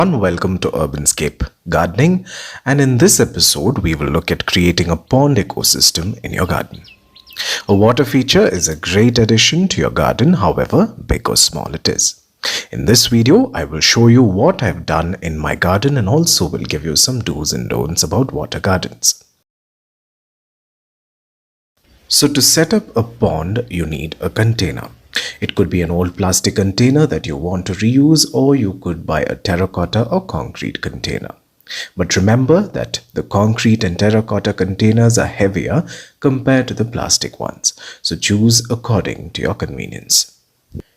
Welcome to Urbanscape Gardening, and in this episode we will look at creating a pond ecosystem in your garden. A water feature is a great addition to your garden, however big or small it is. In this video I will show you what I've done in my garden and also will give you some do's and don'ts about water gardens. So to set up a pond you need a container. It could be an old plastic container that you want to reuse, or you could buy a terracotta or concrete container. But remember that the concrete and terracotta containers are heavier compared to the plastic ones, so choose according to your convenience.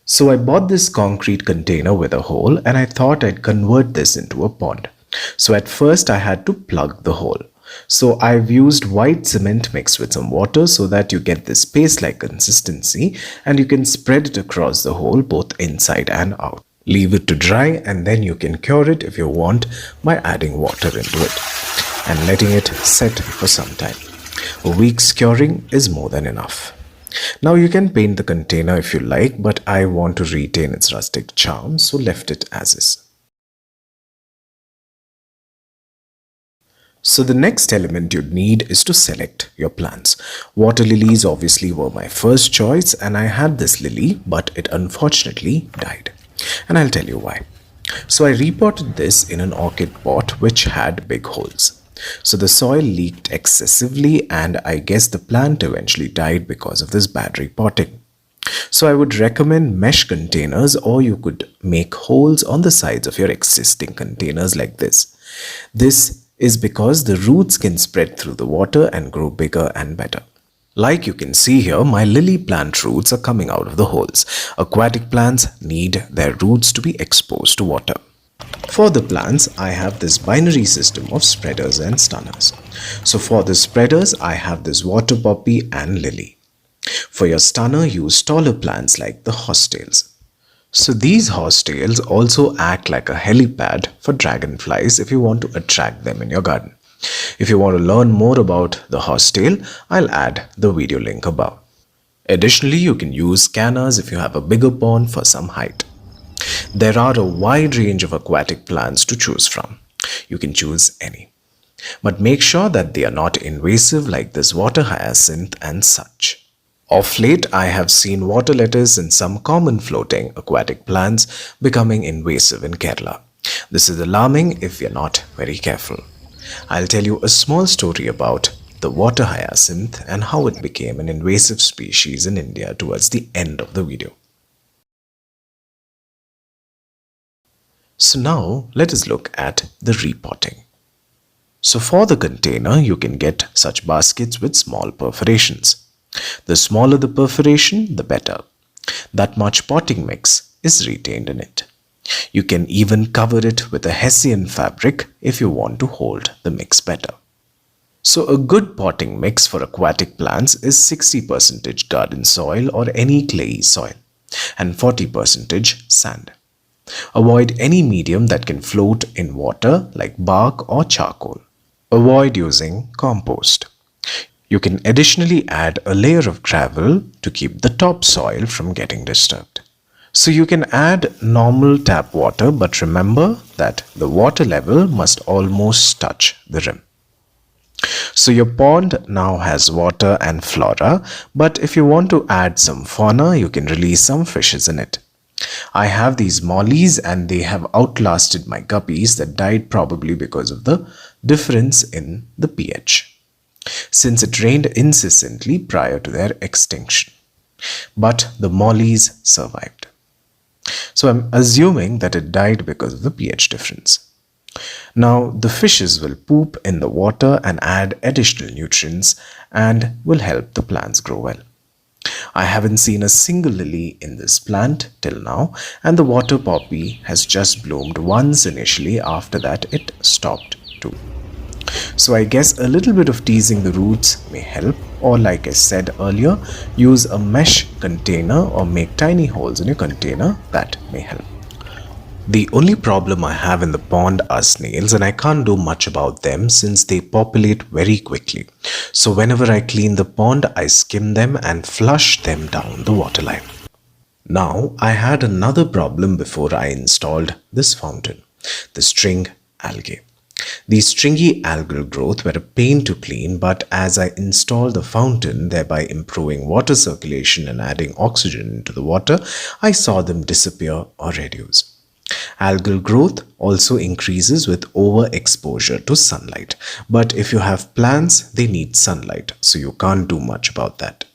So I bought this concrete container with a hole and I thought I'd convert this into a pond. So at first I had to plug the hole. So I've used white cement mixed with some water so that you get this paste-like consistency and you can spread it across the hole both inside and out. Leave it to dry and then you can cure it if you want by adding water into it and letting it set for some time. A week's curing is more than enough. Now you can paint the container if you like, but I want to retain its rustic charm, so left it as is. So the next element you'd need is to select your plants. Water lilies obviously were my first choice, and I had this lily, but it unfortunately died. And I'll tell you why. So I repotted this in an orchid pot which had big holes. So the soil leaked excessively and I guess the plant eventually died because of this bad repotting. So I would recommend mesh containers, or you could make holes on the sides of your existing containers like this. This is because the roots can spread through the water and grow bigger and better. Like you can see here, my lily plant roots are coming out of the holes. Aquatic plants need their roots to be exposed to water. For the plants, I have this binary system of spreaders and stunners. So for the spreaders, I have this water poppy and lily. For your stunner, use taller plants like the horsetails. So these horsetails also act like a helipad for dragonflies if you want to attract them in your garden. If you want to learn more about the horsetail, I'll add the video link above. Additionally, you can use scanners if you have a bigger pond for some height. There are a wide range of aquatic plants to choose from. You can choose any. But make sure that they are not invasive like this water hyacinth and such. Of late, I have seen water lettuce and some common floating aquatic plants becoming invasive in Kerala. This is alarming if we are not very careful. I'll tell you a small story about the water hyacinth and how it became an invasive species in India towards the end of the video. So now let us look at the repotting. So for the container, you can get such baskets with small perforations. The smaller the perforation, the better. That much potting mix is retained in it. You can even cover it with a hessian fabric if you want to hold the mix better. So a good potting mix for aquatic plants is 60% garden soil or any clayey soil and 40% sand. Avoid any medium that can float in water like bark or charcoal. Avoid using compost. You can additionally add a layer of gravel to keep the topsoil from getting disturbed. So you can add normal tap water, but remember that the water level must almost touch the rim. So your pond now has water and flora, but if you want to add some fauna, you can release some fishes in it. I have these mollies and they have outlasted my guppies that died probably because of the difference in the pH, since it rained incessantly prior to their extinction. But the mollies survived. So I'm assuming that it died because of the pH difference. Now the fishes will poop in the water and add additional nutrients and will help the plants grow well. I haven't seen a single lily in this plant till now, and the water poppy has just bloomed once initially. After that it stopped too. So I guess a little bit of teasing the roots may help, or like I said earlier, use a mesh container or make tiny holes in your container. That may help. The only problem I have in the pond are snails, and I can't do much about them since they populate very quickly. So whenever I clean the pond, I skim them and flush them down the waterline. Now, I had another problem before I installed this fountain. the string algae. These stringy algal growth were a pain to clean, but as I installed the fountain, thereby improving water circulation and adding oxygen into the water, I saw them disappear or reduce. Algal growth also increases with overexposure to sunlight, but if you have plants, they need sunlight, so you can't do much about that.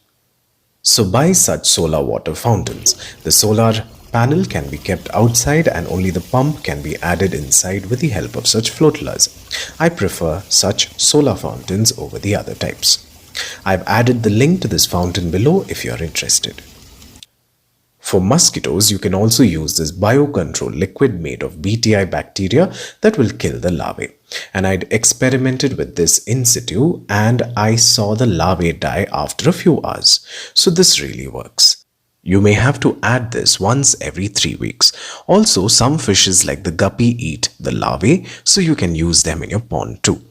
So buy such solar water fountains. The solar panel can be kept outside and only the pump can be added inside with the help of such floaters. I prefer such solar fountains over the other types. I've added the link to this fountain below if you are interested. For mosquitoes, you can also use this biocontrol liquid made of BTI bacteria that will kill the larvae. And I'd experimented with this in situ and I saw the larvae die after a few hours. So this really works. You may have to add this once every 3 weeks. Also, some fishes like the guppy eat the larvae, so you can use them in your pond too.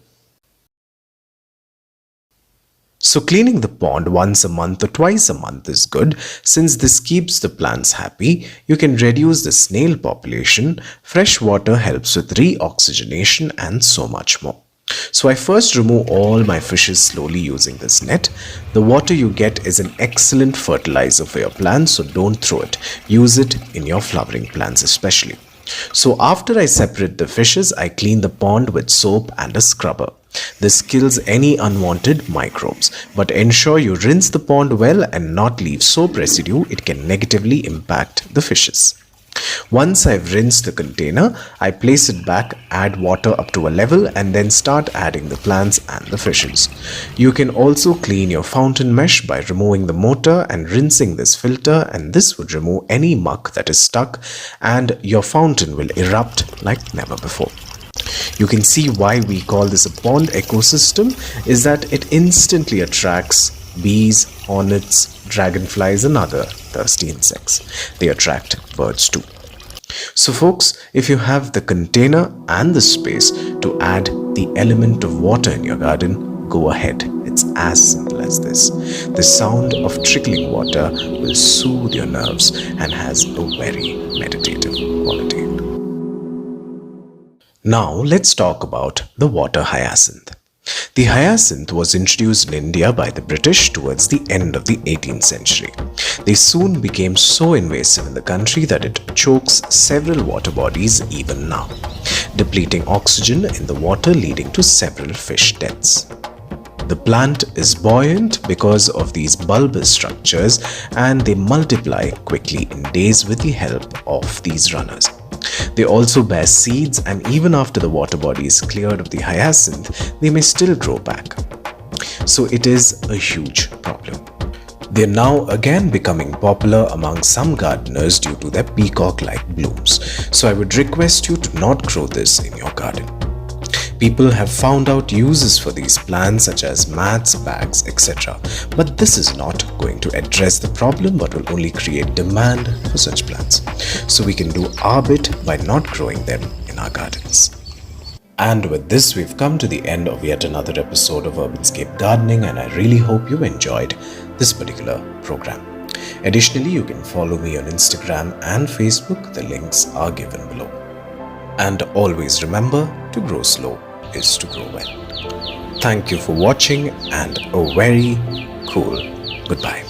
So cleaning the pond once a month or twice a month is good. Since this keeps the plants happy, you can reduce the snail population, fresh water helps with reoxygenation and so much more. So I first remove all my fishes slowly using this net. The water you get is an excellent fertilizer for your plants, so don't throw it. Use it in your flowering plants especially. So after I separate the fishes, I clean the pond with soap and a scrubber. This kills any unwanted microbes, but ensure you rinse the pond well and not leave soap residue. It can negatively impact the fishes. Once I've rinsed the container, I place it back, add water up to a level and then start adding the plants and the fishes. You can also clean your fountain mesh by removing the motor and rinsing this filter, and this would remove any muck that is stuck and your fountain will erupt like never before. You can see why we call this a pond ecosystem is that it instantly attracts bees, hornets, dragonflies and other thirsty insects. They attract birds too. So folks, if you have the container and the space to add the element of water in your garden, go ahead. It's as simple as this. The sound of trickling water will soothe your nerves and has a very meditative quality. Now let's talk about the water hyacinth. The hyacinth was introduced in India by the British towards the end of the 18th century. They soon became so invasive in the country that it chokes several water bodies even now, depleting oxygen in the water leading to several fish deaths. The plant is buoyant because of these bulbous structures and they multiply quickly in days with the help of these runners. They also bear seeds and even after the water body is cleared of the hyacinth, they may still grow back. So it is a huge problem. They are now again becoming popular among some gardeners due to their peacock-like blooms. So I would request you to not grow this in your garden. People have found out uses for these plants such as mats, bags, etc. But this is not going to address the problem but will only create demand for such plants. So we can do our bit by not growing them in our gardens. And with this, we've come to the end of yet another episode of Urbanscape Gardening, and I really hope you enjoyed this particular program. Additionally, you can follow me on Instagram and Facebook. The links are given below. And always remember, to grow slow is to grow well. Thank you for watching and a very cool goodbye.